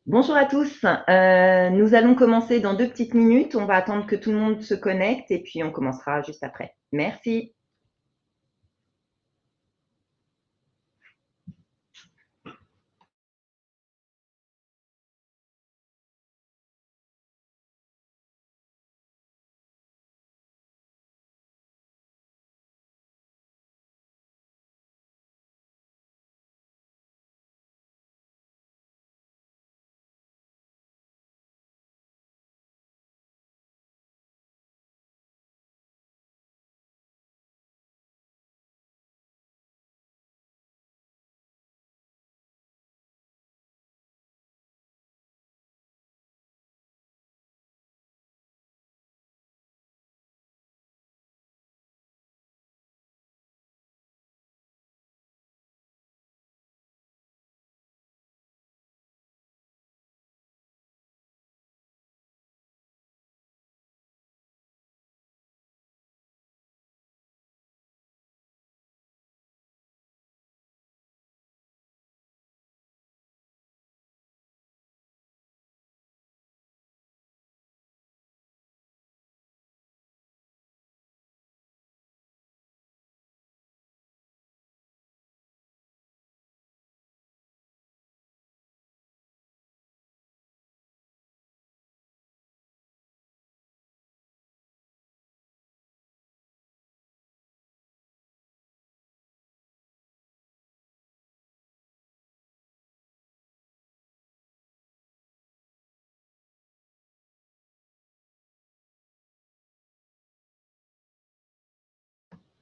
Bonjour à tous. Nous allons commencer dans 2 petites minutes. On va attendre que tout le monde se connecte et puis on commencera juste après. Merci.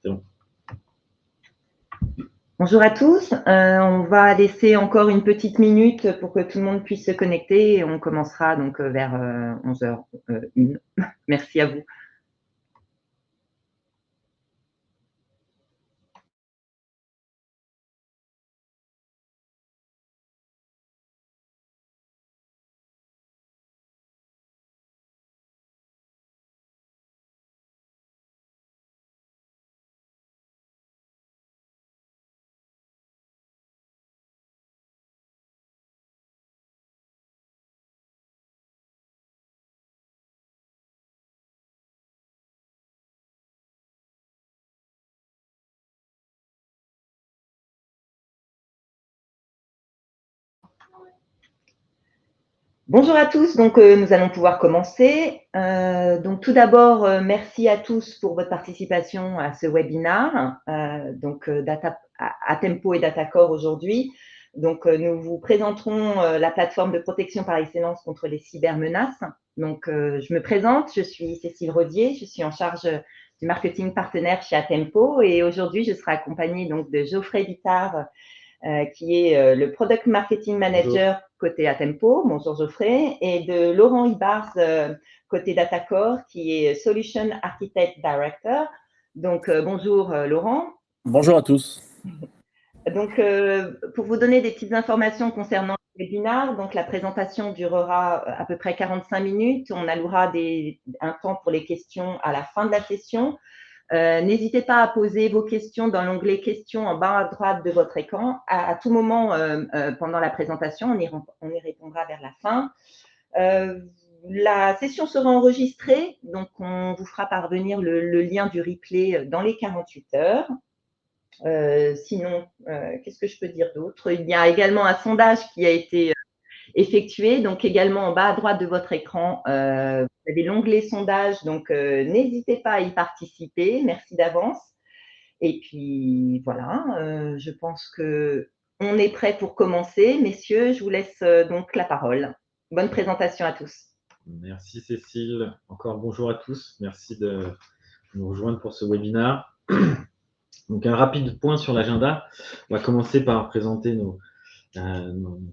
C'est bon. Bonjour à tous. On va laisser encore une petite minute pour que tout le monde puisse se connecter et on commencera donc vers 11h01. Merci à vous. Bonjour à tous, donc nous allons pouvoir commencer. Donc tout d'abord, merci à tous pour votre participation à ce webinaire, Atempo et Datacore aujourd'hui. Donc nous vous présenterons la plateforme de protection par excellence contre les cybermenaces. Donc je me présente, je suis Cécile Rodier, je suis en charge du marketing partenaire chez Atempo et aujourd'hui je serai accompagnée donc de Geoffrey Bittard, qui est le Product Marketing Manager côté Atempo, bonjour Geoffrey, et de Laurent Ibars, côté Datacore, qui est Solution Architect Director. Donc, bonjour Laurent. Bonjour à tous. Donc, pour vous donner des petites informations concernant le webinaire, donc la présentation durera à peu près 45 minutes. On allouera un temps pour les questions à la fin de la session. N'hésitez pas à poser vos questions dans l'onglet questions en bas à droite de votre écran. À tout moment pendant la présentation, on y répondra vers la fin. La session sera enregistrée, donc on vous fera parvenir le lien du replay dans les 48 heures. Sinon, qu'est-ce que je peux dire d'autre? Il y a également un sondage qui a été effectué. Donc également en bas à droite de votre écran, vous avez l'onglet sondage, donc n'hésitez pas à y participer. Merci d'avance. Et puis voilà, je pense que on est prêt pour commencer. Messieurs, je vous laisse donc la parole. Bonne présentation à tous. Merci Cécile. Encore bonjour à tous. Merci de nous rejoindre pour ce webinaire. Donc un rapide point sur l'agenda. On va commencer par présenter nos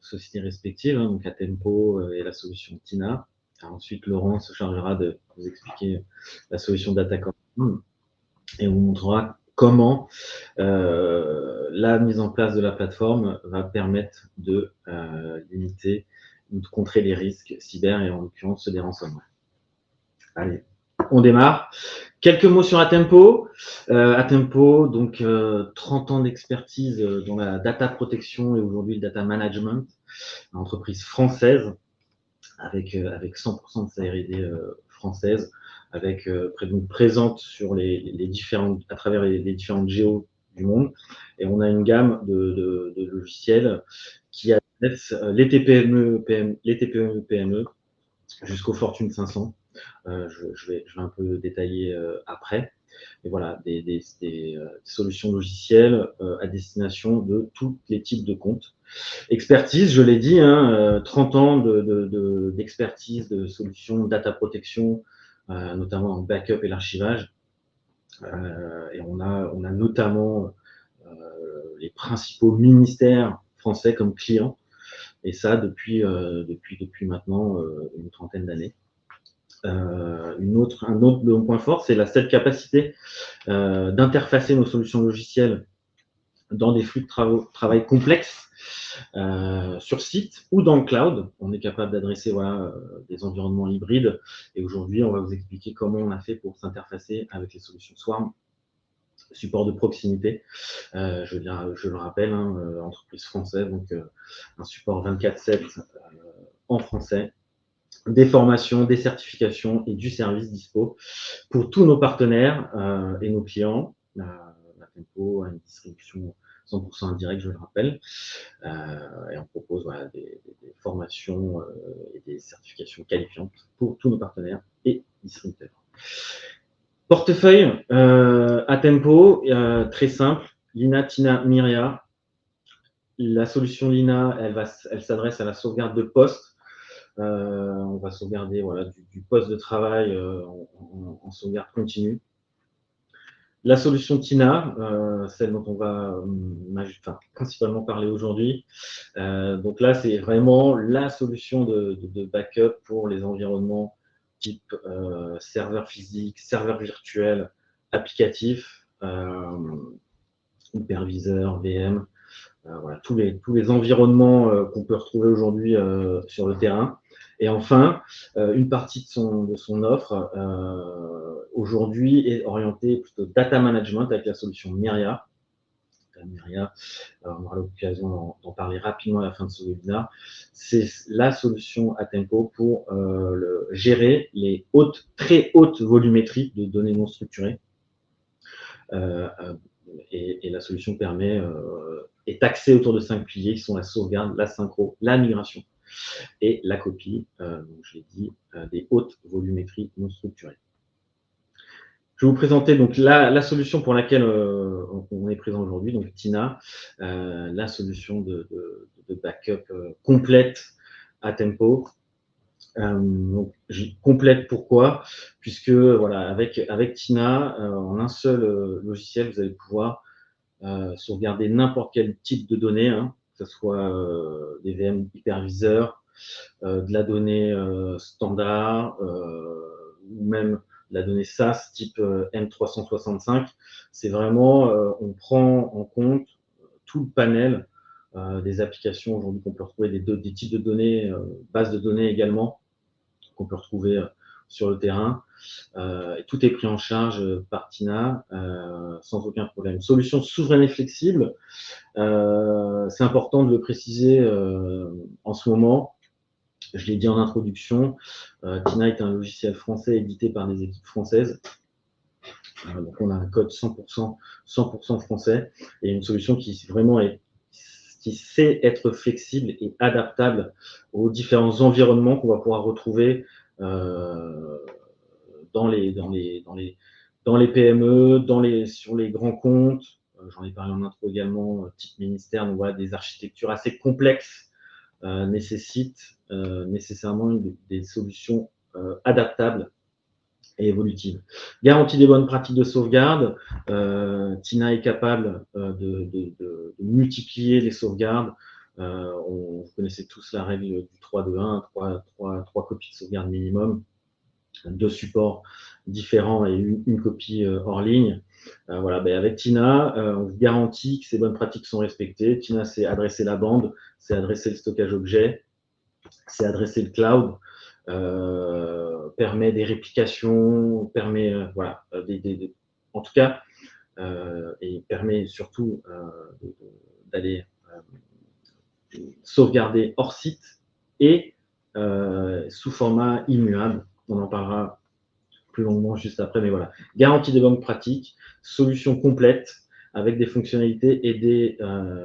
sociétés respectives, donc Atempo et la solution Tina. Ensuite, Laurent se chargera de vous expliquer la solution Datacom et vous montrera comment la mise en place de la plateforme va permettre de limiter ou de contrer les risques cyber et en l'occurrence ceux des ransomware. Allez, On démarre. Quelques mots sur Atempo. Atempo, donc 30 ans d'expertise dans la data protection et aujourd'hui le data management, une entreprise française avec 100% de sa R&D française, avec présente sur à travers les différentes géos du monde. Et on a une gamme de logiciels qui adressent les TPE, PME jusqu'aux Fortune 500. Je vais un peu détailler après. Et voilà, des solutions logicielles à destination de tous les types de comptes. Expertise, je l'ai dit, 30 ans d'expertise de solutions data protection, notamment en backup et l'archivage. Et on a notamment les principaux ministères français comme clients, et ça depuis maintenant une trentaine d'années. Un autre point fort, c'est cette capacité d'interfacer nos solutions logicielles dans des flux de travail complexes sur site ou dans le cloud. On est capable d'adresser des environnements hybrides. Et aujourd'hui, on va vous expliquer comment on a fait pour s'interfacer avec les solutions Swarm, support de proximité. Je le rappelle, entreprise française, donc un support 24/7 en français. Des formations, des certifications et du service dispo pour tous nos partenaires et nos clients. Atempo a une distribution 100% indirecte, je le rappelle, et on propose des formations et des certifications qualifiantes pour tous nos partenaires et distributeurs. Portefeuille Atempo, très simple, Lina, Tina, Myria. La solution Lina, elle s'adresse à la sauvegarde de poste. On va sauvegarder du poste de travail en sauvegarde continue. La solution Tina, celle dont on va principalement parler aujourd'hui. Donc là, c'est vraiment la solution de backup pour les environnements type serveur physique, serveur virtuel, applicatif, hyperviseur, VM. Tous les environnements qu'on peut retrouver aujourd'hui sur le terrain. Et enfin, une partie de son offre aujourd'hui est orientée plutôt data management avec la solution Myria. Myria, on aura l'occasion d'en parler rapidement à la fin de ce webinaire. C'est la solution Atempo pour gérer les très hautes volumétries de données non structurées. Et la solution est axée autour de 5 piliers qui sont la sauvegarde, la synchro, la migration et la copie, donc je l'ai dit, des hautes volumétries non structurées. Je vais vous présenter donc la solution pour laquelle on est présent aujourd'hui, donc Tina, la solution de backup complète Atempo. Donc, complète pourquoi? Puisque avec Tina, en un seul logiciel, vous allez pouvoir sauvegarder n'importe quel type de données, que ce soit des VM hyperviseurs, de la donnée standard, ou même de la donnée SaaS type M365. C'est vraiment, on prend en compte tout le panel des applications aujourd'hui qu'on peut retrouver, des types de données, bases de données également, qu'on peut retrouver sur le terrain. Et tout est pris en charge par Tina sans aucun problème. Solution souveraine et flexible, c'est important de le préciser en ce moment. Je l'ai dit en introduction, Tina est un logiciel français édité par des équipes françaises. Donc on a un code 100% français et une solution qui sait être flexible et adaptable aux différents environnements qu'on va pouvoir retrouver dans les PME, sur les grands comptes. J'en ai parlé en intro également, type ministère. Donc voilà, des architectures assez complexes nécessitent nécessairement des solutions adaptables et évolutives. Garantie des bonnes pratiques de sauvegarde. Tina est capable de multiplier les sauvegardes. Vous connaissez tous la règle du 3-2-1, 3 copies de sauvegarde minimum, 2 supports différents et une copie hors ligne. Avec Tina, on vous garantit que ces bonnes pratiques sont respectées. Tina, c'est adresser la bande, c'est adresser le stockage objet, c'est adresser le cloud, permet des réplications, permet voilà, en tout cas, et permet surtout d'aller sauvegarder hors site et sous format immuable. On en parlera plus longuement juste après, mais voilà. Garantie des bonnes pratiques, solution complète avec des fonctionnalités et des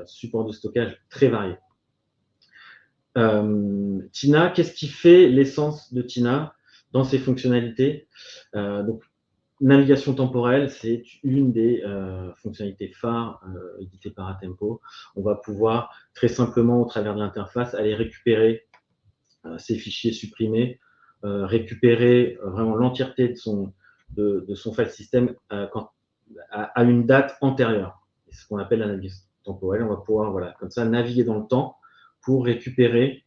supports de stockage très variés. Tina, qu'est-ce qui fait l'essence de Tina dans ses fonctionnalités? Donc, navigation temporelle, c'est une des fonctionnalités phares éditées par Atempo. On va pouvoir très simplement, au travers de l'interface, aller récupérer ces fichiers supprimés, récupérer vraiment l'entièreté de son file system à une date antérieure. C'est ce qu'on appelle la navigation temporelle. On va pouvoir, voilà, comme ça, naviguer dans le temps pour récupérer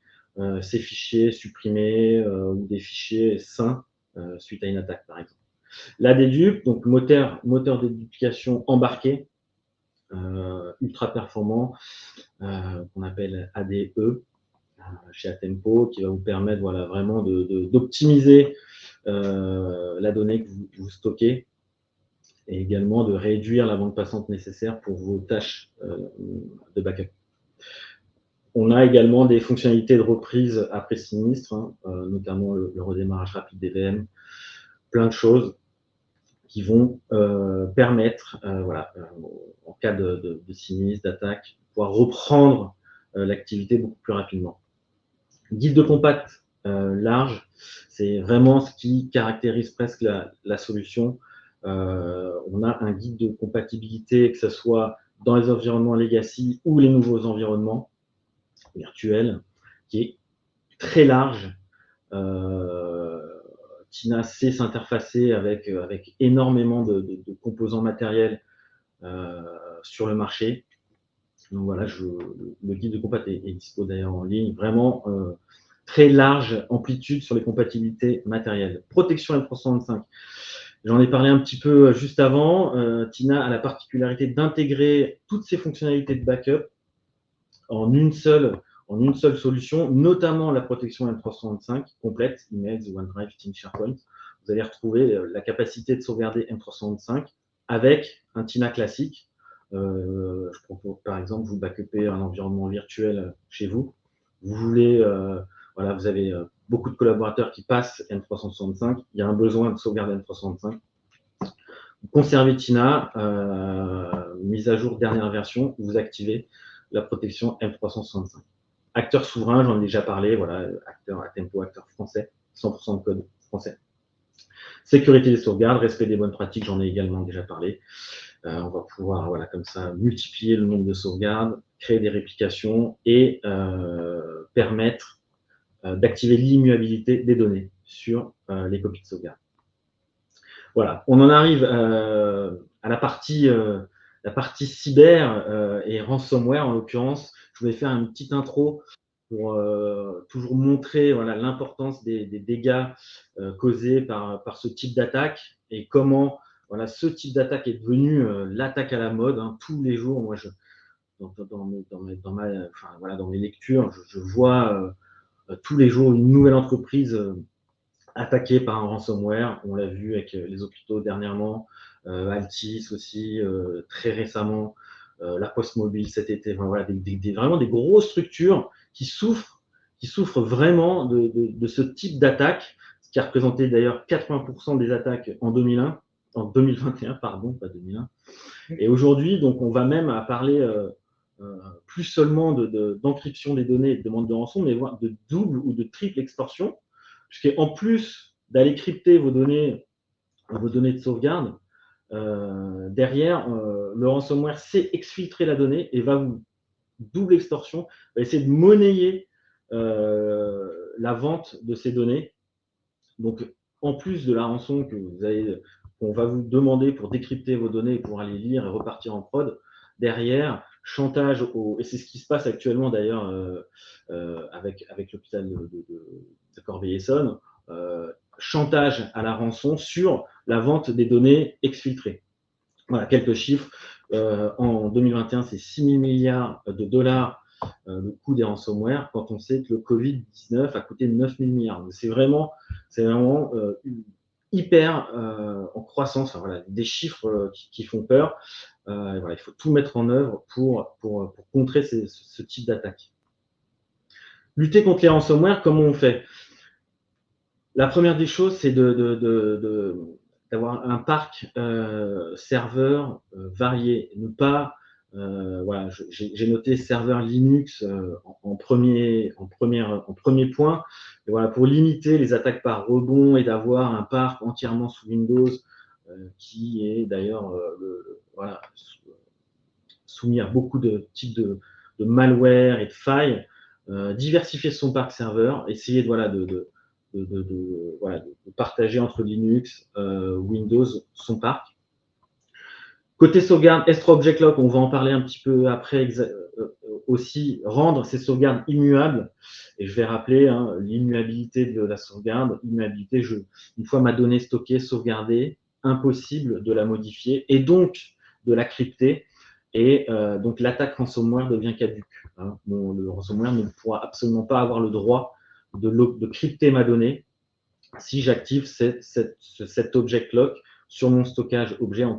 ces fichiers supprimés ou des fichiers sains suite à une attaque, par exemple. La dédupe, donc moteur de déduplication embarqué, ultra performant, qu'on appelle ADE chez Atempo, qui va vous permettre voilà, vraiment d'optimiser la donnée que vous stockez et également de réduire la bande passante nécessaire pour vos tâches de backup. On a également des fonctionnalités de reprise après sinistre, hein, notamment le redémarrage rapide des VM, plein de choses qui vont permettre, voilà, en cas de sinistre, d'attaque, pouvoir reprendre l'activité beaucoup plus rapidement. Guide de compact large, c'est vraiment ce qui caractérise presque la solution. On a un guide de compatibilité, que ce soit dans les environnements legacy ou les nouveaux environnements virtuels, qui est très large. Tina sait s'interfacer avec énormément de composants matériels sur le marché. Donc voilà, le guide de compat est dispo d'ailleurs en ligne. Vraiment très large amplitude sur les compatibilités matérielles. Protection M365. J'en ai parlé un petit peu juste avant. Tina a la particularité d'intégrer toutes ces fonctionnalités de backup en une seule solution, notamment la protection M365 complète, emails, OneDrive, Teams, SharePoint. Vous allez retrouver la capacité de sauvegarder M365 avec un Tina classique. Je propose par exemple, vous backupez un environnement virtuel chez vous. Vous voulez, voilà, vous avez beaucoup de collaborateurs qui passent M365. Il y a un besoin de sauvegarder M365. Vous conservez Tina, mise à jour dernière version, vous activez la protection M365. Acteur souverain, j'en ai déjà parlé, voilà, acteur Atempo, acteur français, 100% de code français. Sécurité des sauvegardes, respect des bonnes pratiques, j'en ai également déjà parlé. On va pouvoir, voilà, comme ça, multiplier le nombre de sauvegardes, créer des réplications et permettre d'activer l'immuabilité des données sur les copies de sauvegarde. Voilà, on en arrive à la partie cyber et ransomware en l'occurrence. Je voulais faire une petite intro pour toujours montrer voilà, l'importance des dégâts causés par ce type d'attaque et comment voilà, ce type d'attaque est devenu l'attaque à la mode. Hein. Tous les jours, moi, dans mes lectures, je vois tous les jours une nouvelle entreprise attaqué par un ransomware. On l'a vu avec les hôpitaux dernièrement, Altis aussi, très récemment, la Poste Mobile cet été. Enfin, voilà, vraiment des grosses structures qui souffrent vraiment de ce type d'attaque, ce qui a représenté d'ailleurs 80% des attaques en 2021, pardon, pas 2001. Et aujourd'hui, donc, on va même à parler plus seulement d'encryption des données et de demande de rançon, mais voire de double ou de triple extorsion, puisqu'en plus d'aller crypter vos données de sauvegarde, derrière, le ransomware sait exfiltrer la donnée et va vous double extorsion, va essayer de monnayer la vente de ces données. Donc, en plus de la rançon qu'on va vous demander pour décrypter vos données et pour aller lire et repartir en prod, derrière, chantage et c'est ce qui se passe actuellement d'ailleurs avec l'hôpital de Corbeil-Essonnes, chantage à la rançon sur la vente des données exfiltrées. Voilà, quelques chiffres. En 2021, c'est 6 000 milliards de dollars le coût des ransomware quand on sait que le Covid-19 a coûté 9 000 milliards. C'est vraiment hyper en croissance. Enfin, voilà, des chiffres qui font peur. Voilà, il faut tout mettre en œuvre pour contrer ce type d'attaque. Lutter contre les ransomware, comment on fait? La première des choses, c'est d'avoir un parc serveur varié. Ne pas, voilà, j'ai noté serveur Linux en premier point. Et voilà, pour limiter les attaques par rebond et d'avoir un parc entièrement sous Windows qui est d'ailleurs voilà, soumis à beaucoup de types de malware et de failles. Diversifier son parc serveur, essayer voilà, de partager entre Linux, Windows, son parc. Côté sauvegarde, S3 Object Lock, on va en parler un petit peu après aussi, rendre ces sauvegardes immuables. Et je vais rappeler l'immuabilité de la sauvegarde. Immuabilité, une fois ma donnée stockée, sauvegardée, impossible de la modifier et donc de la crypter. Et donc l'attaque ransomware devient caduque. Le ransomware ne pourra absolument pas avoir le droit de crypter ma donnée si j'active cet object lock sur mon stockage objet en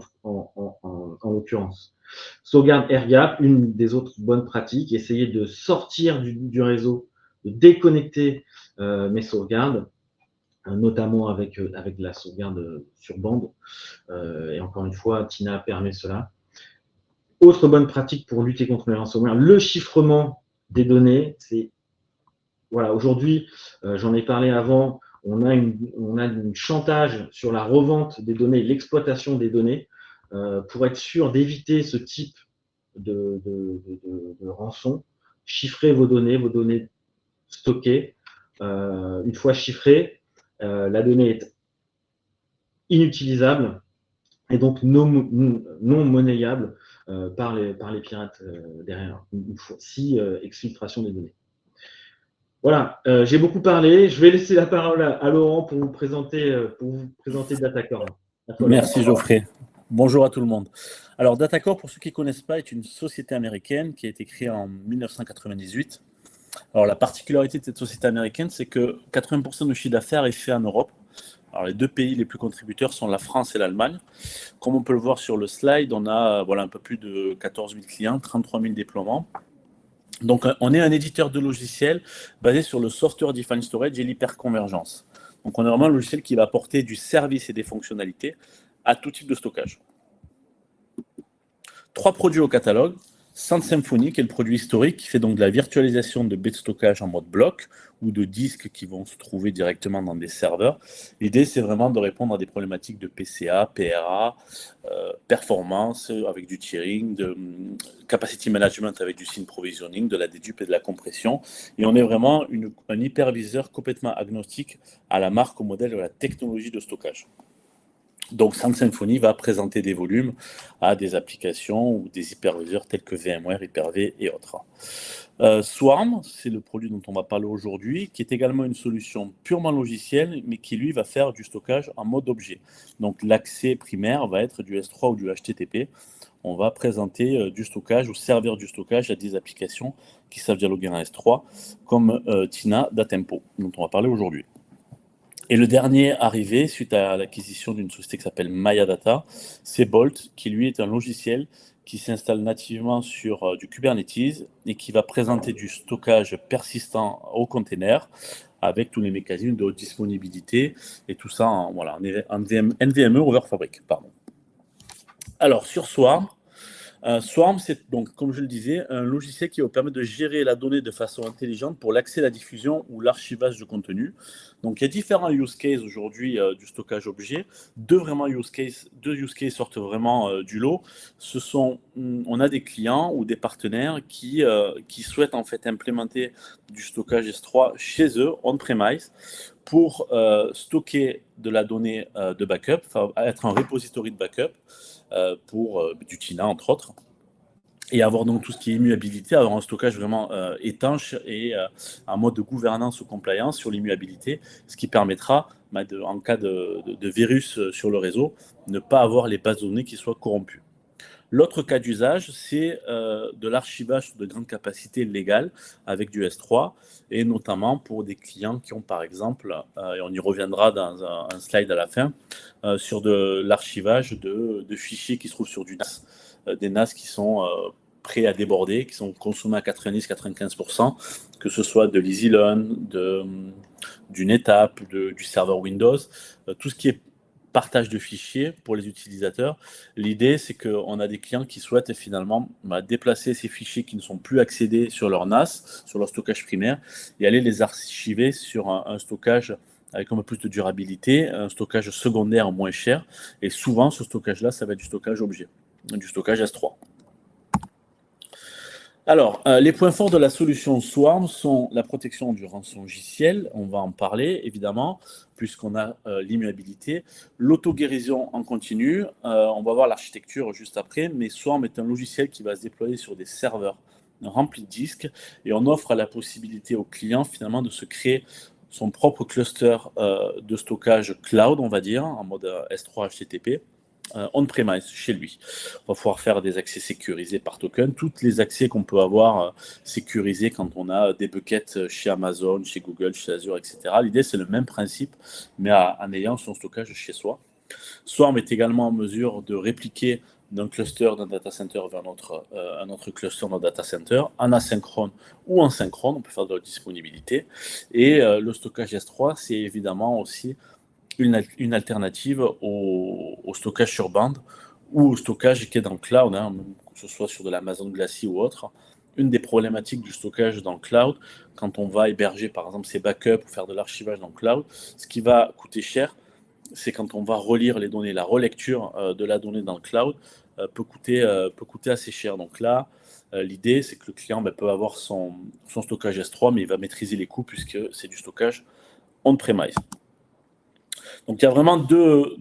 l'occurrence. Sauvegarde air-gap, une des autres bonnes pratiques, essayer de sortir du réseau, de déconnecter mes sauvegardes, notamment avec la sauvegarde sur bande. Et encore une fois, Tina permet cela. Autre bonne pratique pour lutter contre les ransomware, le chiffrement des données. Voilà, aujourd'hui, j'en ai parlé avant, on a une chantage sur la revente des données, l'exploitation des données, pour être sûr d'éviter ce type de rançon. Chiffrez vos données stockées. Une fois chiffrées, la donnée est inutilisable et donc non monnayable par les pirates derrière, si exfiltration des données. Voilà, j'ai beaucoup parlé. Je vais laisser la parole à Laurent pour vous présenter Datacore. Merci Geoffrey. Bonjour à tout le monde. Alors Datacore, pour ceux qui ne connaissent pas, est une société américaine qui a été créée en 1998. Alors la particularité de cette société américaine, c'est que 80% du chiffre d'affaires est fait en Europe. Alors les deux pays les plus contributeurs sont la France et l'Allemagne. Comme on peut le voir sur le slide, on a un peu plus de 14 000 clients, 33 000 déploiements. Donc, on est un éditeur de logiciels basé sur le Software Defined Storage et l'hyperconvergence. Donc, on est vraiment un logiciel qui va apporter du service et des fonctionnalités à tout type de stockage. 3 produits au catalogue. SandSymphony, qui est le produit historique, qui fait donc de la virtualisation de baies de stockage en mode bloc ou de disques qui vont se trouver directement dans des serveurs. L'idée, c'est vraiment de répondre à des problématiques de PCA, PRA, performance avec du tiering, de capacity management avec du scene provisioning, de la dédupe et de la compression. Et on est vraiment un hyperviseur complètement agnostique à la marque, au modèle de la technologie de stockage. Donc, SandSymphony va présenter des volumes à des applications ou des hyperviseurs tels que VMware, Hyper-V et autres. Swarm, c'est le produit dont on va parler aujourd'hui, qui est également une solution purement logicielle, mais qui, lui, va faire du stockage en mode objet. Donc, l'accès primaire va être du S3 ou du HTTP. On va présenter du stockage ou servir du stockage à des applications qui savent dialoguer en S3, comme Tina, Datempo, dont on va parler aujourd'hui. Et le dernier arrivé, suite à l'acquisition d'une société qui s'appelle Mayadata, c'est Bolt, qui lui est un logiciel qui s'installe nativement sur du Kubernetes et qui va présenter du stockage persistant au container avec tous les mécanismes de haute disponibilité et tout ça en NVMe over Fabric. Pardon. Alors, sur Swarm, Swarm, c'est donc, comme je le disais, un logiciel qui va permettre de gérer la donnée de façon intelligente pour l'accès, la diffusion ou l'archivage de contenu. Donc, il y a différents use cases aujourd'hui du stockage objet. Deux use cases sortent vraiment du lot. On a des clients ou des partenaires qui souhaitent en fait implémenter du stockage S3 chez eux, on-premise, pour stocker de la donnée de backup, être un repository de backup, pour du Tina entre autres, et avoir donc tout ce qui est immuabilité, avoir un stockage vraiment étanche et un mode de gouvernance ou compliance sur l'immuabilité, ce qui permettra, en cas de virus sur le réseau, ne pas avoir les bases de données qui soient corrompues. L'autre cas d'usage, c'est de l'archivage de grande capacité légale avec du S3, et notamment pour des clients qui ont par exemple, et on y reviendra dans un slide à la fin, sur de l'archivage de fichiers qui se trouvent sur du NAS, des NAS qui sont prêts à déborder, qui sont consommés à 90-95%, que ce soit de l'EasyLearn, du NetApp, du serveur Windows, tout ce qui est partage de fichiers pour les utilisateurs. L'idée, c'est qu'on a des clients qui souhaitent finalement déplacer ces fichiers qui ne sont plus accédés sur leur NAS, sur leur stockage primaire, et aller les archiver sur un stockage avec un peu plus de durabilité, un stockage secondaire moins cher. Et souvent, ce stockage-là, ça va être du stockage objet, du stockage S3. Alors, les points forts de la solution Swarm sont la protection du rançongiciel, on va en parler évidemment, puisqu'on a l'immuabilité, l'auto-guérison en continu, on va voir l'architecture juste après, mais Swarm est un logiciel qui va se déployer sur des serveurs remplis de disques, et on offre la possibilité au client finalement de se créer son propre cluster de stockage cloud, on va dire, en mode S3 HTTP, on-premise chez lui. On va pouvoir faire des accès sécurisés par token, tous les accès qu'on peut avoir sécurisés quand on a des buckets chez Amazon, chez Google, chez Azure, etc. L'idée, c'est le même principe, mais en ayant son stockage chez soi. Swarm est également en mesure de répliquer d'un cluster d'un data center vers un autre cluster d'un data center, en asynchrone ou en synchrone, on peut faire de la disponibilité. Et le stockage S3, c'est évidemment aussi une alternative au stockage sur bande ou au stockage qui est dans le cloud, hein, que ce soit sur de l'Amazon Glacier ou autre. Une des problématiques du stockage dans le cloud, quand on va héberger par exemple ses backups ou faire de l'archivage dans le cloud, ce qui va coûter cher, c'est quand on va relire les données. La relecture de la donnée dans le cloud peut coûter assez cher. Donc là, l'idée, c'est que le client peut avoir son stockage S3, mais il va maîtriser les coûts puisque c'est du stockage on-premise. Donc il y a vraiment deux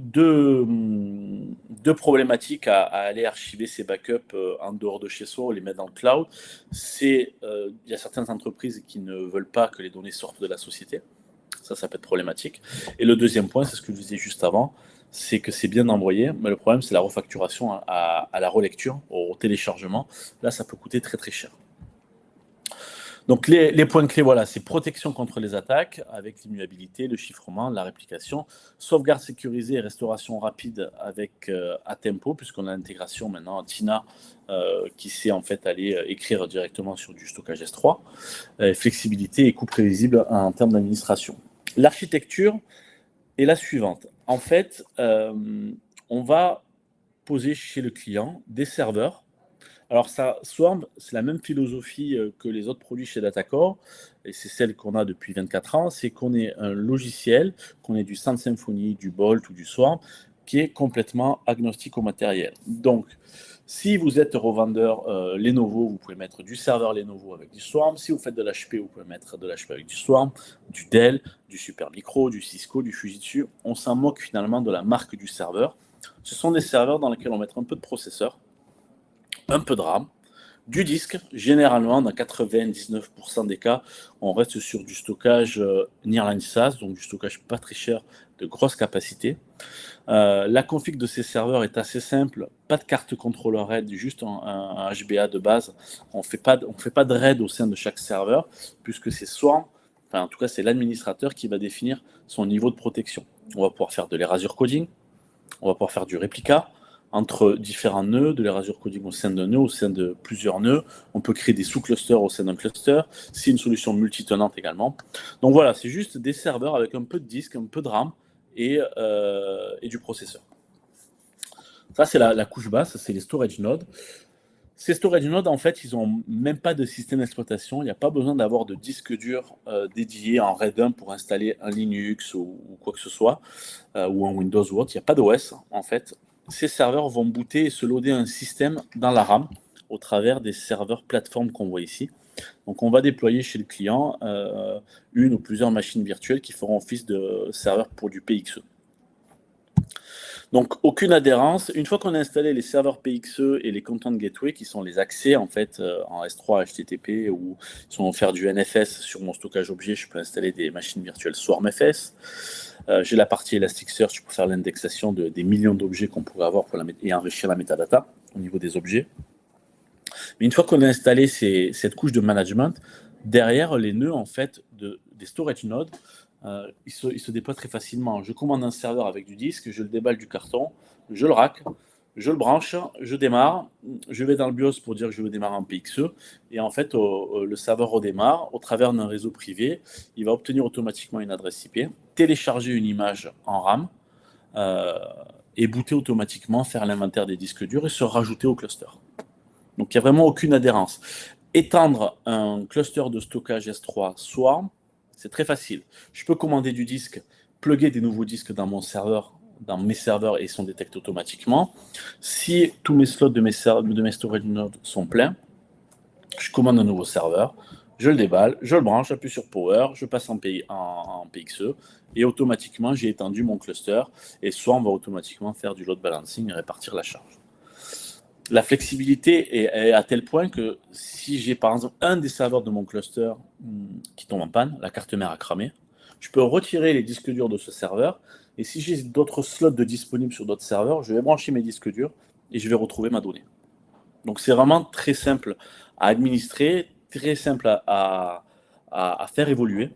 problématiques à aller archiver ces backups en dehors de chez soi ou les mettre dans le cloud. Il y a certaines entreprises qui ne veulent pas que les données sortent de la société. Ça peut être problématique. Et le deuxième point, c'est ce que je disais juste avant, c'est que c'est bien envoyé, mais le problème, c'est la refacturation à la relecture, au téléchargement. Là, ça peut coûter très très cher. Donc les points clés, voilà, c'est protection contre les attaques avec l'immuabilité, le chiffrement, la réplication, sauvegarde sécurisée et restauration rapide avec Atempo, puisqu'on a l'intégration maintenant Tina qui sait en fait aller écrire directement sur du stockage S3, flexibilité et coût prévisible en termes d'administration. L'architecture est la suivante. En fait, on va poser chez le client des serveurs. Alors, Swarm, c'est la même philosophie que les autres produits chez Datacore, et c'est celle qu'on a depuis 24 ans, c'est qu'on ait un logiciel, qu'on ait du Sound Symphony, du Bolt ou du Swarm, qui est complètement agnostique au matériel. Donc, si vous êtes revendeur Lenovo, vous pouvez mettre du serveur Lenovo avec du Swarm. Si vous faites de l'HP, vous pouvez mettre de l'HP avec du Swarm, du Dell, du Supermicro, du Cisco, du Fujitsu. On s'en moque finalement de la marque du serveur. Ce sont des serveurs dans lesquels on met un peu de processeur, un peu de RAM, du disque. Généralement, dans 99% des cas, on reste sur du stockage Nearline SAS, donc du stockage pas très cher, de grosse capacité. La config de ces serveurs est assez simple, pas de carte contrôleur RAID, juste un HBA de base. On fait pas de RAID au sein de chaque serveur, puisque c'est Swarm, enfin en tout cas c'est l'administrateur qui va définir son niveau de protection. On va pouvoir faire de l'erasure coding, on va pouvoir faire du réplica, entre différents nœuds, de l'erasure coding au sein d'un nœud, au sein de plusieurs nœuds. On peut créer des sous-clusters au sein d'un cluster. C'est une solution multitenante également. Donc voilà, c'est juste des serveurs avec un peu de disque, un peu de RAM et du processeur. Ça, c'est la couche basse, c'est les storage nodes. Ces storage nodes, en fait, ils n'ont même pas de système d'exploitation. Il n'y a pas besoin d'avoir de disque dur dédié en RAID 1 pour installer un Linux ou quoi que ce soit, ou un Windows ou autre. Il n'y a pas d'OS, en fait. Ces serveurs vont booter et se loader un système dans la RAM au travers des serveurs plateformes qu'on voit ici. Donc on va déployer chez le client une ou plusieurs machines virtuelles qui feront office de serveurs pour du PXE. Donc aucune adhérence. Une fois qu'on a installé les serveurs PXE et les Content Gateway, qui sont les accès en fait en S3 HTTP, ou si on veut faire du NFS sur mon stockage objet, je peux installer des machines virtuelles SwarmFS. J'ai la partie Elasticsearch pour faire l'indexation des millions d'objets qu'on pourrait avoir et enrichir la metadata. au niveau des objets. Mais une fois qu'on a installé cette couche de management, derrière les nœuds en fait des storage nodes, ils se déploient très facilement. Je commande un serveur avec du disque, je le déballe du carton, je le rack, je le branche, je démarre, je vais dans le BIOS pour dire que je veux démarrer en PXE, et en fait le serveur redémarre au travers d'un réseau privé. Il va obtenir automatiquement une adresse IP, télécharger une image en RAM, et booter automatiquement, faire l'inventaire des disques durs et se rajouter au cluster. Donc il n'y a vraiment aucune adhérence. Étendre un cluster de stockage S3 Swarm, c'est très facile. Je peux commander du disque, plugger des nouveaux disques dans mon serveur, dans mes serveurs, et ils sont détectés automatiquement. Si tous mes slots de mes storage nodes sont pleins, je commande un nouveau serveur, je le déballe, je le branche, j'appuie sur Power, je passe en PXE, et automatiquement j'ai étendu mon cluster, et Swarm va automatiquement faire du load balancing et répartir la charge. La flexibilité est à tel point que si j'ai par exemple un des serveurs de mon cluster qui tombe en panne, la carte mère a cramé, je peux retirer les disques durs de ce serveur, et si j'ai d'autres slots disponibles sur d'autres serveurs, je vais brancher mes disques durs et je vais retrouver ma donnée. Donc c'est vraiment très simple à administrer, très simple à faire évoluer,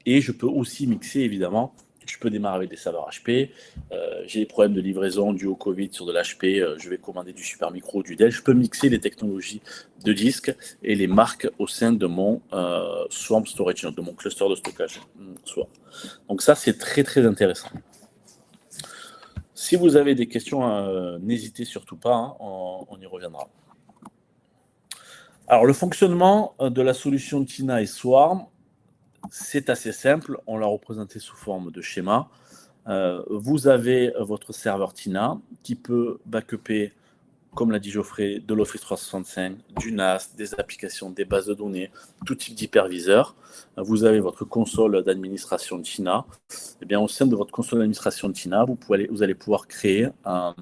et je peux aussi mixer évidemment. Je peux démarrer avec des serveurs HP. J'ai des problèmes de livraison dus au Covid sur de l'HP. Je vais commander du Supermicro, du Dell. Je peux mixer les technologies de disques et les marques au sein de mon Swarm Storage, de mon cluster de stockage Swarm. Donc ça, c'est très très intéressant. Si vous avez des questions, n'hésitez surtout pas, hein, on y reviendra. Alors, le fonctionnement de la solution Tina et Swarm, c'est assez simple. On l'a représenté sous forme de schéma. Vous avez votre serveur Tina qui peut backuper, comme l'a dit Geoffrey, de l'Office 365, du NAS, des applications, des bases de données, tout type d'hyperviseur. Vous avez votre console d'administration Tina. Et bien, au sein de votre console d'administration Tina, vous allez pouvoir créer un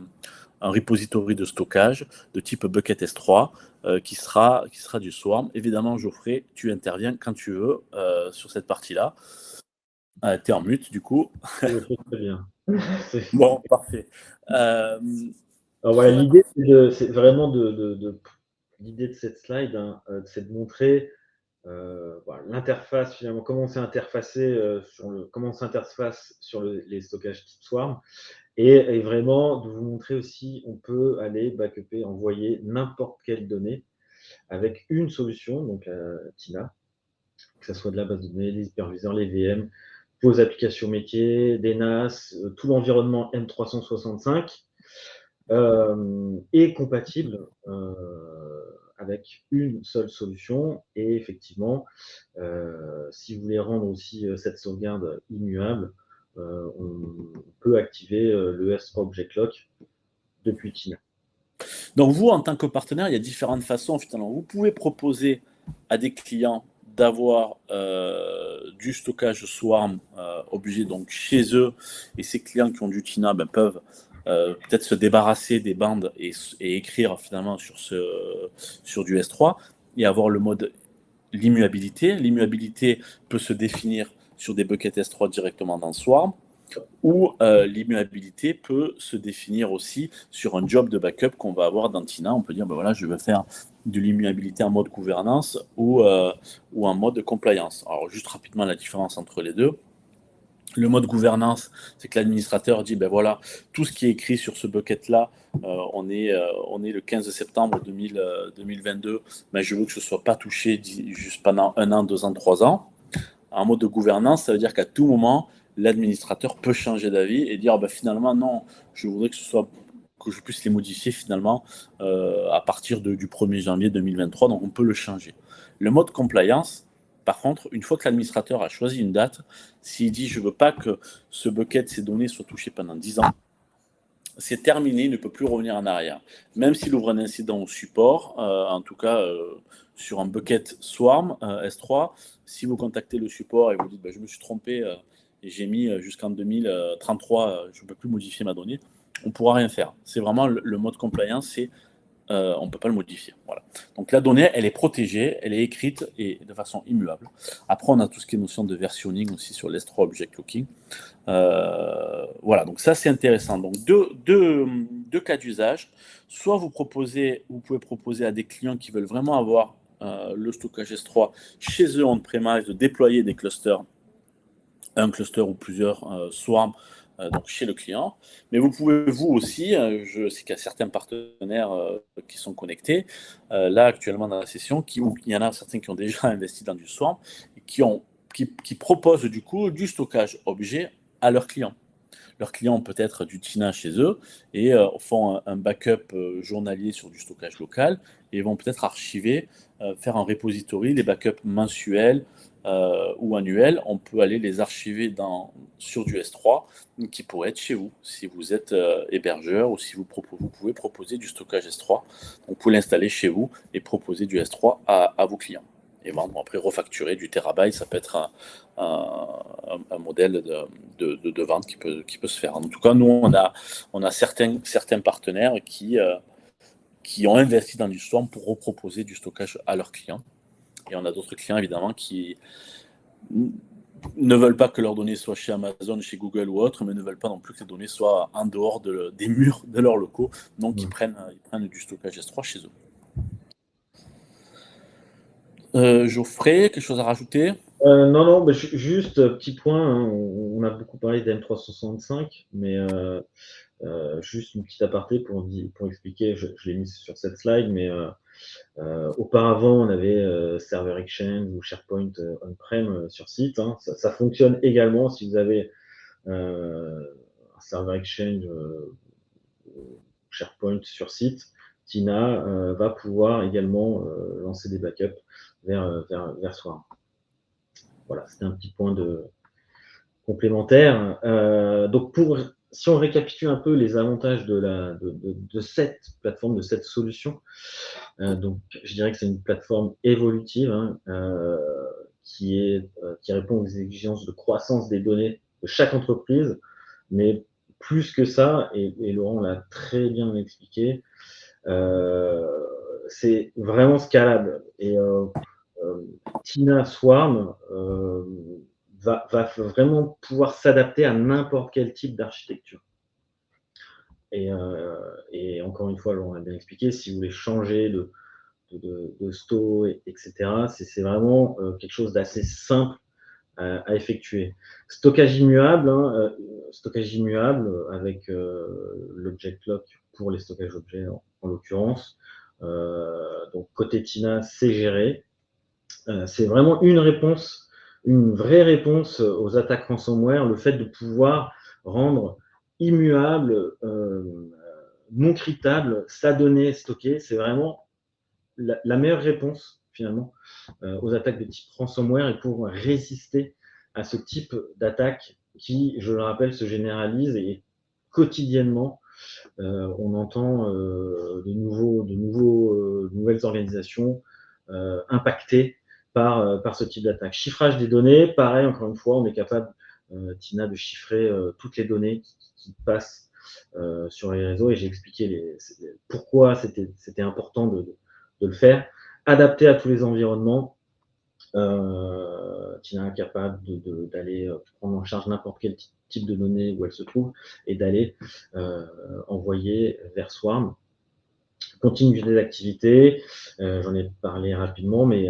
repository de stockage de type Bucket S3 qui sera du Swarm. Évidemment, Geoffrey, tu interviens quand tu veux sur cette partie-là. Tu es en mute, du coup. Je fais très bien. Bon, parfait. Alors voilà, l'idée, c'est vraiment l'idée de cette slide, hein, c'est de montrer voilà, l'interface, finalement, comment on s'est interfacé comment on s'interface sur les stockages type Swarm, et vraiment de vous montrer aussi, on peut aller backuper, envoyer n'importe quelle donnée avec une solution, donc Tina, que ce soit de la base de données, les hyperviseurs, les VM, vos applications métiers, des NAS, tout l'environnement M365, est compatible avec une seule solution. Et effectivement, si vous voulez rendre aussi cette sauvegarde immuable, on peut activer le S3 Object Lock depuis Tina. Donc vous, en tant que partenaire, il y a différentes façons finalement. Vous pouvez proposer à des clients d'avoir du stockage Swarm obligé donc chez eux, et ces clients qui ont du Tina peuvent peut-être se débarrasser des bandes et écrire finalement sur du S3 et avoir le mode l'immuabilité. L'immuabilité peut se définir sur des buckets S3 directement dans Swarm, ou l'immuabilité peut se définir aussi sur un job de backup qu'on va avoir dans Tina. On peut dire, voilà, je veux faire de l'immuabilité en mode gouvernance ou en mode compliance. Alors, juste rapidement, la différence entre les deux. Le mode gouvernance, c'est que l'administrateur dit, voilà, tout ce qui est écrit sur ce bucket-là, on est le 15 septembre 2022, mais je veux que ce ne soit pas touché juste pendant 1 an, 2 ans, 3 ans. En mode de gouvernance, ça veut dire qu'à tout moment, l'administrateur peut changer d'avis et dire finalement non, je voudrais que je puisse les modifier finalement à partir du 1er janvier 2023, donc on peut le changer. Le mode compliance, par contre, une fois que l'administrateur a choisi une date, s'il dit je veux pas que ce bucket, ces données soient touchées pendant 10 ans, c'est terminé, il ne peut plus revenir en arrière. Même s'il ouvre un incident au support, en tout cas sur un bucket Swarm S3, si vous contactez le support et vous dites je me suis trompé et j'ai mis jusqu'en 2033, je ne peux plus modifier ma donnée, on ne pourra rien faire. C'est vraiment le mode compliance, on ne peut pas le modifier. Voilà. Donc la donnée, elle est protégée, elle est écrite et de façon immuable. Après, on a tout ce qui est notion de versionning aussi sur l'S3 Object Looking. Voilà, donc ça c'est intéressant. Donc deux cas d'usage. Soit vous pouvez proposer à des clients qui veulent vraiment avoir le stockage S3 chez eux on-premise, de déployer des clusters, un cluster ou plusieurs swarms donc chez le client. Mais vous pouvez vous aussi, je sais qu'il y a certains partenaires qui sont connectés là actuellement dans la session, où il y en a certains qui ont déjà investi dans du swarm et qui proposent du coup du stockage objet à leurs clients. Leurs clients ont peut-être du TINA chez eux et font un backup journalier sur du stockage local et vont peut-être archiver, faire un repository, les backups mensuels ou annuels. On peut aller les archiver sur du S3 qui pourrait être chez vous si vous êtes hébergeur ou si vous pouvez proposer du stockage S3. Donc, vous pouvez l'installer chez vous et proposer du S3 à vos clients. Et vendre, après refacturer du terabyte, ça peut être un modèle de vente qui peut se faire. En tout cas, nous, on a certains partenaires qui ont investi dans du Swarm pour reproposer du stockage à leurs clients. Et on a d'autres clients, évidemment, qui ne veulent pas que leurs données soient chez Amazon, chez Google ou autre, mais ne veulent pas non plus que les données soient en dehors des murs de leurs locaux. Donc, ils prennent du stockage S3 chez eux. Geoffrey, quelque chose à rajouter? Non, bah, juste petit point, hein, on a beaucoup parlé d'M365, mais juste une petite aparté pour expliquer, je l'ai mis sur cette slide, mais auparavant on avait Server Exchange ou SharePoint on-prem sur site, hein. Ça fonctionne également si vous avez un Server Exchange SharePoint sur site. Tina va pouvoir également lancer des backups vers Swarm. Voilà, c'était un petit point complémentaire. Donc, si on récapitule un peu les avantages de cette plateforme, de cette solution, donc je dirais que c'est une plateforme évolutive, hein, qui répond aux exigences de croissance des données de chaque entreprise, mais plus que ça, et Laurent l'a très bien expliqué, c'est vraiment scalable. Et Tina Swarm va vraiment pouvoir s'adapter à n'importe quel type d'architecture. Et encore une fois, Laurent l'a bien expliqué, si vous voulez changer de sto, etc., c'est vraiment quelque chose d'assez simple à effectuer. Stockage immuable, hein, stockage immuable avec l'object lock pour les stockages objets en l'occurrence. Donc côté Tina, c'est géré. C'est vraiment une vraie réponse aux attaques ransomware, le fait de pouvoir rendre immuable, non cryptable sa donnée stockée, c'est vraiment la meilleure réponse finalement aux attaques de type ransomware et pour résister à ce type d'attaque qui, je le rappelle, se généralise et quotidiennement, on entend de nouvelles organisations impactées par ce type d'attaque. Chiffrage des données, pareil, encore une fois, on est capable, Tina, de chiffrer toutes les données qui passent sur les réseaux et j'ai expliqué pourquoi c'était important de le faire. Adapté à tous les environnements, Tina est capable d'aller prendre en charge n'importe quel type de données où elle se trouve et d'aller envoyer vers Swarm. Continuer des activités, j'en ai parlé rapidement, mais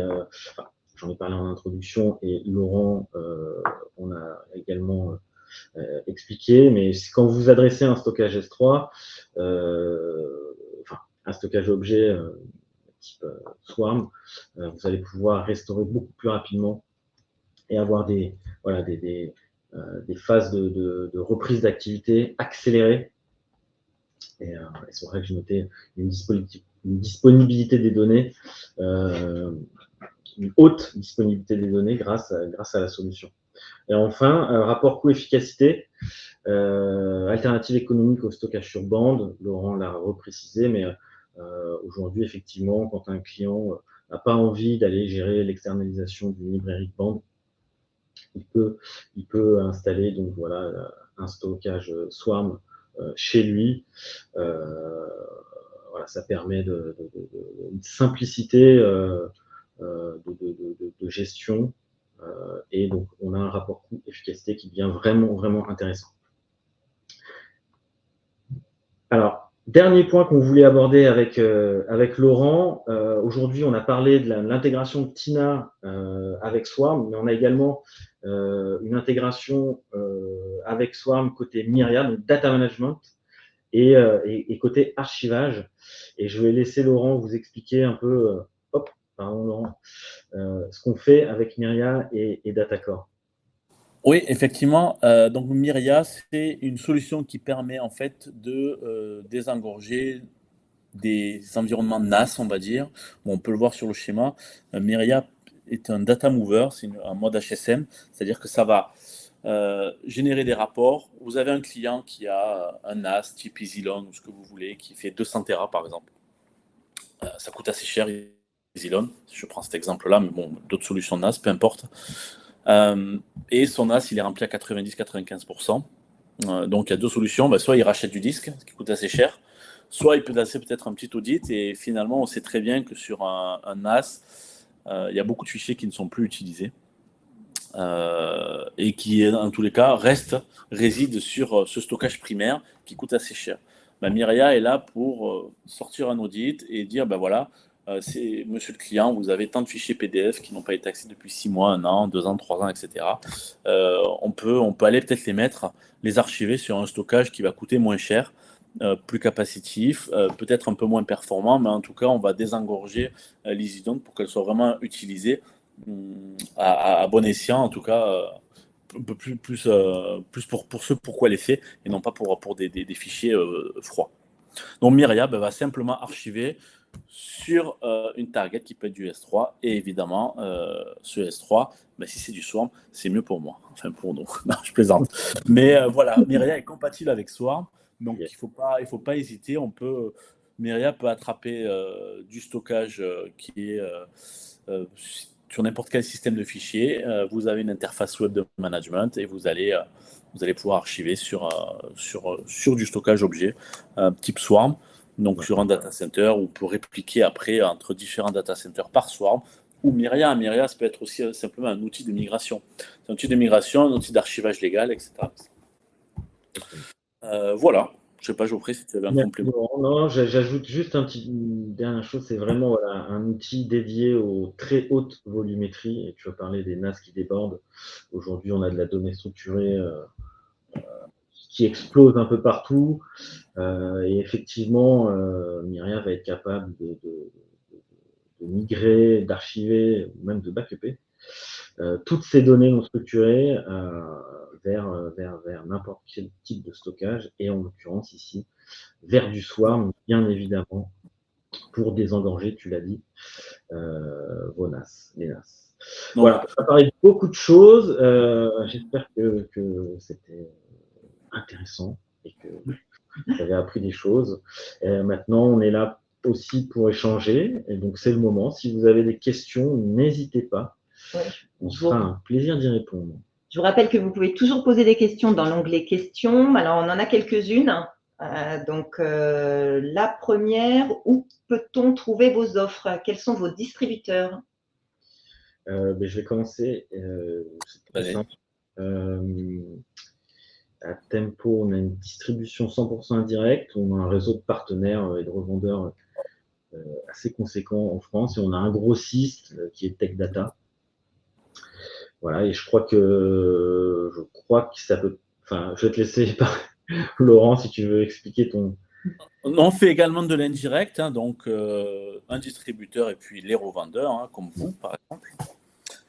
j'en ai parlé en introduction et Laurent, on a également expliqué, mais quand vous vous adressez à un stockage S3, un stockage objet type Swarm, vous allez pouvoir restaurer beaucoup plus rapidement et avoir des phases de reprise d'activité accélérées. Et c'est pour ça que j'ai noté une disponibilité des données, une haute disponibilité des données grâce à la solution. Et enfin, rapport coût-efficacité, alternative économique au stockage sur bande, Laurent l'a reprécisé, mais aujourd'hui, effectivement, quand un client n'a pas envie d'aller gérer l'externalisation d'une librairie de bande, il peut installer donc voilà un stockage Swarm chez lui. voilà, ça permet une simplicité de gestion et donc on a un rapport coût-efficacité qui devient vraiment, vraiment intéressant. Alors, dernier point qu'on voulait aborder avec Laurent. Aujourd'hui, on a parlé de l'intégration de Tina avec Swarm, mais on a également une intégration avec Swarm côté Myria, donc data management, et côté archivage. Et je vais laisser Laurent vous expliquer un peu, pardon Laurent, ce qu'on fait avec Myria et Datacore. Oui, effectivement. Donc Myria, c'est une solution qui permet en fait de désengorger des environnements NAS, on va dire. Bon, on peut le voir sur le schéma. Myria est un data mover, c'est un mode HSM, c'est-à-dire que ça va générer des rapports. Vous avez un client qui a un NAS type EasyLoan ou ce que vous voulez, qui fait 200 Tera par exemple. Ça coûte assez cher, EasyLoan. Je prends cet exemple-là, mais bon, d'autres solutions NAS, peu importe. Et son NAS, il est rempli à 90-95%. Donc il y a deux solutions. Soit il rachète du disque, ce qui coûte assez cher, soit il peut lancer peut-être un petit audit. Et finalement, on sait très bien que sur un NAS, il y a beaucoup de fichiers qui ne sont plus utilisés. Et qui, en tous les cas, résident sur ce stockage primaire qui coûte assez cher. Myria est là pour sortir un audit et dire, voilà, c'est monsieur le client, vous avez tant de fichiers PDF qui n'ont pas été accès depuis 6 mois, 1 an, 2 ans, 3 ans, etc. On peut aller peut-être les archiver sur un stockage qui va coûter moins cher, plus capacitif, peut-être un peu moins performant, mais en tout cas, on va désengorger l'EasyDown pour qu'elle soit vraiment utilisée à bon escient, en tout cas, un peu plus pour ce pourquoi elle est faite, et non pas pour des fichiers froids. Donc Myria va simplement archiver sur une target qui peut être du S3, et évidemment, ce S3, si c'est du Swarm, c'est mieux pour moi, enfin pour nous, non, je plaisante. Mais voilà, Myria est compatible avec Swarm, donc il faut pas hésiter. Myria peut attraper du stockage qui est sur n'importe quel système de fichiers. Vous avez une interface web de management et vous allez pouvoir archiver sur du stockage objet type Swarm, donc sur un data center, où on peut répliquer après entre différents data centers par Swarm, ou Myria. Myria, ça peut être aussi simplement un outil de migration. C'est un outil de migration, un outil d'archivage légal, etc. Voilà. Je ne sais pas, Geoffrey, si tu avais un complément. Non, j'ajoute juste une dernière chose, c'est vraiment un outil dédié aux très hautes volumétries. Et tu as parlé des NAS qui débordent. Aujourd'hui, on a de la donnée structurée qui explose un peu partout. Et effectivement, Myria va être capable de migrer, d'archiver, même de backuper toutes ces données non structurées vers n'importe quel type de stockage, et en l'occurrence ici, vers du Swarm, bien évidemment, pour désengorger, tu l'as dit, vos NAS, les NAS. Voilà, on a parlé de beaucoup de choses. J'espère que c'était intéressant et que vous avez appris des choses. Maintenant, on est là aussi pour échanger, et donc c'est le moment. Si vous avez des questions, n'hésitez pas. Ouais, on se fera un plaisir d'y répondre. Je vous rappelle que vous pouvez toujours poser des questions dans l'onglet questions. Alors, on en a quelques-unes. La première, où peut-on trouver vos offres? Quels sont vos distributeurs? Je vais commencer. C'est très simple. À Tempo, on a une distribution 100% indirecte. On a un réseau de partenaires et de revendeurs assez conséquent en France. Et on a un grossiste qui est Tech Data. Voilà, et je crois que ça peut. Enfin, je vais te laisser par Laurent, si tu veux expliquer ton. On fait également de l'indirect, donc un distributeur et puis les revendeurs, comme vous, par exemple.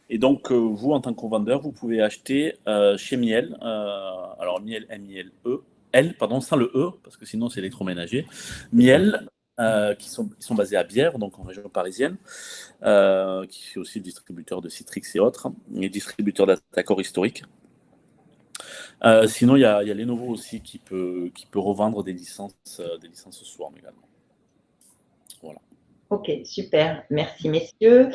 Et donc, vous, en tant que revendeur, vous pouvez acheter chez Miel, alors Miel, M-I-L-E, L, pardon, sans le E, parce que sinon c'est électroménager. Miel, ils sont basés à Bière, donc en région parisienne, qui fait aussi le distributeur de Citrix et autres, et distributeur d'accords historiques. Sinon, il y a Lenovo aussi qui peut revendre des licences Swarm également. Voilà. Ok, super. Merci, messieurs.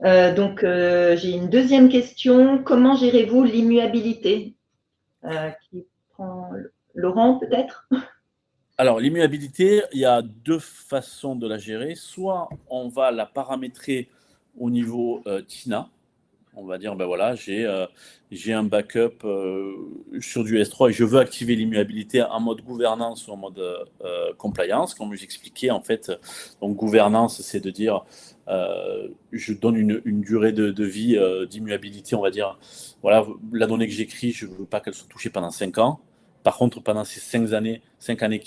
J'ai une deuxième question. Comment gérez-vous l'immuabilité? Qui prend Laurent, peut-être? Alors, l'immuabilité, il y a deux façons de la gérer. Soit on va la paramétrer au niveau TINA. On va dire, ben voilà, j'ai un backup sur du S3 et je veux activer l'immuabilité en mode gouvernance ou en mode compliance. Comme j'expliquais, en fait, donc gouvernance, c'est de dire, je donne une durée de vie d'immuabilité, on va dire, voilà, la donnée que j'écris, je ne veux pas qu'elle soit touchée pendant 5 ans. Par contre, pendant ces 5 années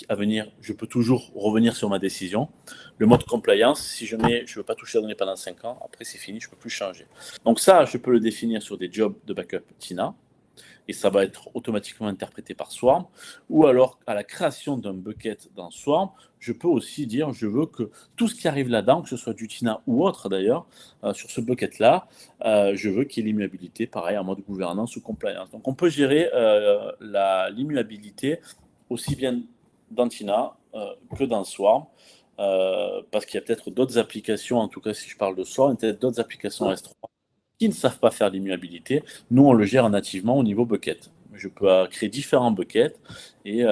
à venir, je peux toujours revenir sur ma décision. Le mode compliance, si je ne veux pas toucher la donnée pendant 5 ans, après c'est fini, je ne peux plus changer. Donc ça, je peux le définir sur des jobs de backup TINA, et ça va être automatiquement interprété par Swarm. Ou alors, à la création d'un bucket dans Swarm, je peux aussi dire, je veux que tout ce qui arrive là-dedans, que ce soit du TINA ou autre d'ailleurs, sur ce bucket-là, je veux qu'il y ait l'immuabilité, pareil, en mode gouvernance ou compliance. Donc on peut gérer l'immuabilité aussi bien dans TINA que dans Swarm. Parce qu'il y a peut-être d'autres applications, en tout cas si je parle de Swarm, peut-être d'autres applications S3 qui ne savent pas faire l'immuabilité. Nous, on le gère nativement au niveau bucket. Je peux créer différents buckets et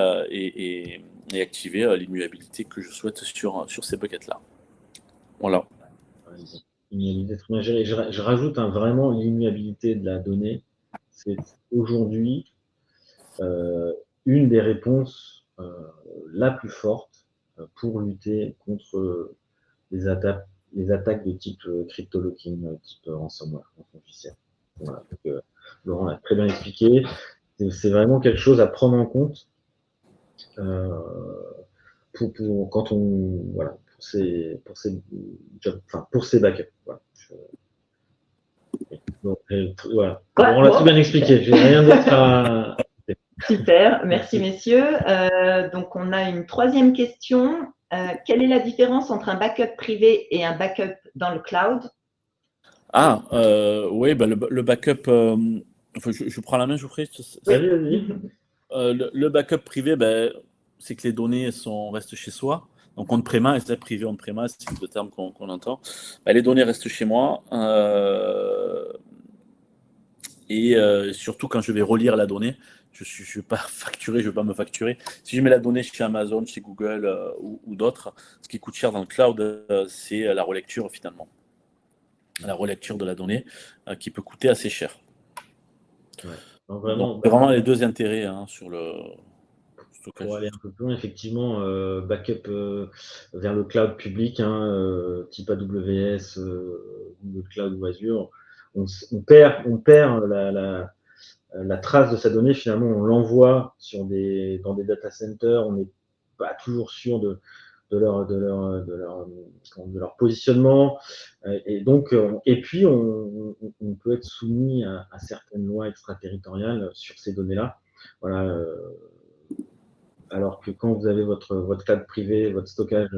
activer l'immuabilité que je souhaite sur ces buckets-là. Voilà. L'immuabilité très bien gérée. Je rajoute vraiment l'immuabilité de la donnée. C'est aujourd'hui une des réponses la plus forte pour lutter contre les attaques de type crypto-locking, type ransomware, officiel. Voilà. Donc, Laurent l'a très bien expliqué. C'est vraiment quelque chose à prendre en compte quand on voilà pour ces backups. Voilà. Donc, voilà. On l'a très bien expliqué. J'ai rien d'autre à. Super, merci messieurs. Donc on a une troisième question. Quelle est la différence entre un backup privé et un backup dans le cloud? Oui, bah le backup, je prends la main, Geoffrey. Vas-y. Le backup privé, c'est que les données restent chez soi. Donc on-premise, c'est privé on-premise, c'est le terme qu'on entend. Les données restent chez moi. Et surtout quand je vais relire la donnée, je ne vais pas facturer, je ne vais pas me facturer. Si je mets la donnée chez Amazon, chez Google ou d'autres, ce qui coûte cher dans le cloud, c'est la relecture finalement. La relecture de la donnée qui peut coûter assez cher. Ouais. Donc, vraiment les deux intérêts sur le stockage. Pour aller un peu plus loin, effectivement, backup vers le cloud public, type AWS, Google Cloud ou Azure, on perd la trace de sa donnée. Finalement, on l'envoie dans des data centers, on n'est pas toujours sûr de leur positionnement, et donc et puis on peut être soumis à certaines lois extraterritoriales sur ces données-là. Voilà. Alors que quand vous avez votre cloud privé, votre stockage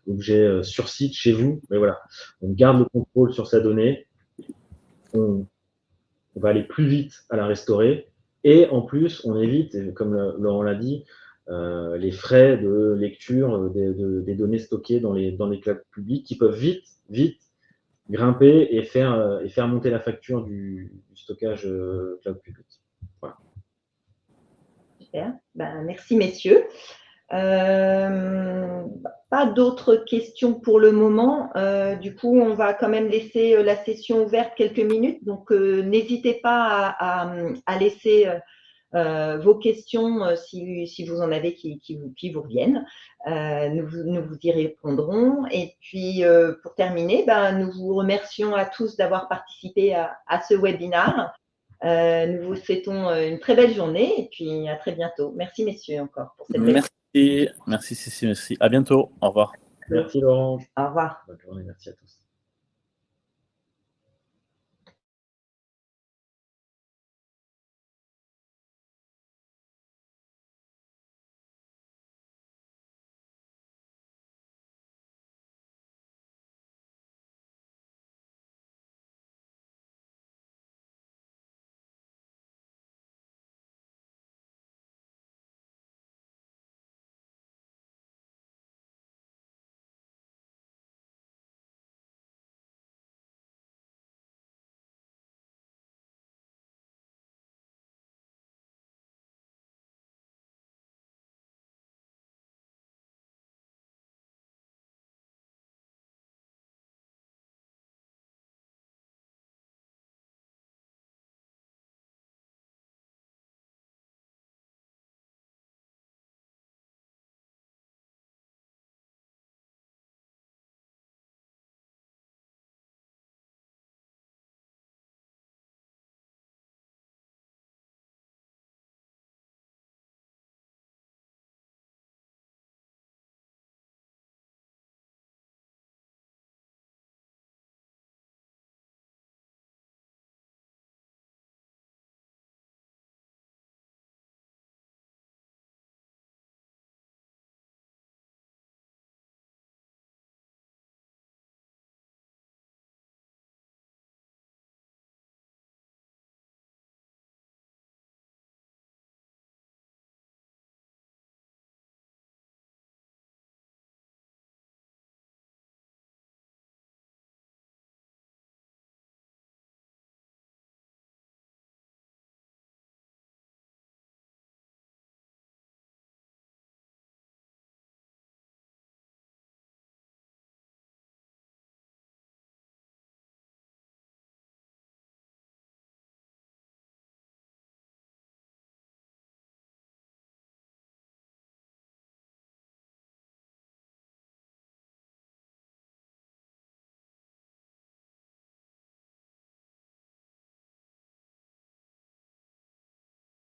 objet sur site chez vous, mais voilà, on garde le contrôle sur sa donnée, on va aller plus vite à la restaurer, et en plus, on évite, comme Laurent l'a dit, les frais de lecture des données stockées dans les clouds publics qui peuvent vite grimper et faire monter la facture du stockage cloud public. Voilà. Super. Merci messieurs. Pas d'autres questions pour le moment. Du coup, on va quand même laisser la session ouverte quelques minutes. Donc, n'hésitez pas à laisser vos questions si vous en avez qui vous reviennent. Nous vous y répondrons. Et puis, pour terminer, nous vous remercions à tous d'avoir participé à ce webinaire. Nous vous souhaitons une très belle journée et puis à très bientôt. Merci messieurs encore pour cette Merci Cécile, merci. À bientôt. Au revoir. Merci Laurent. Au revoir. Bonne journée, merci à tous.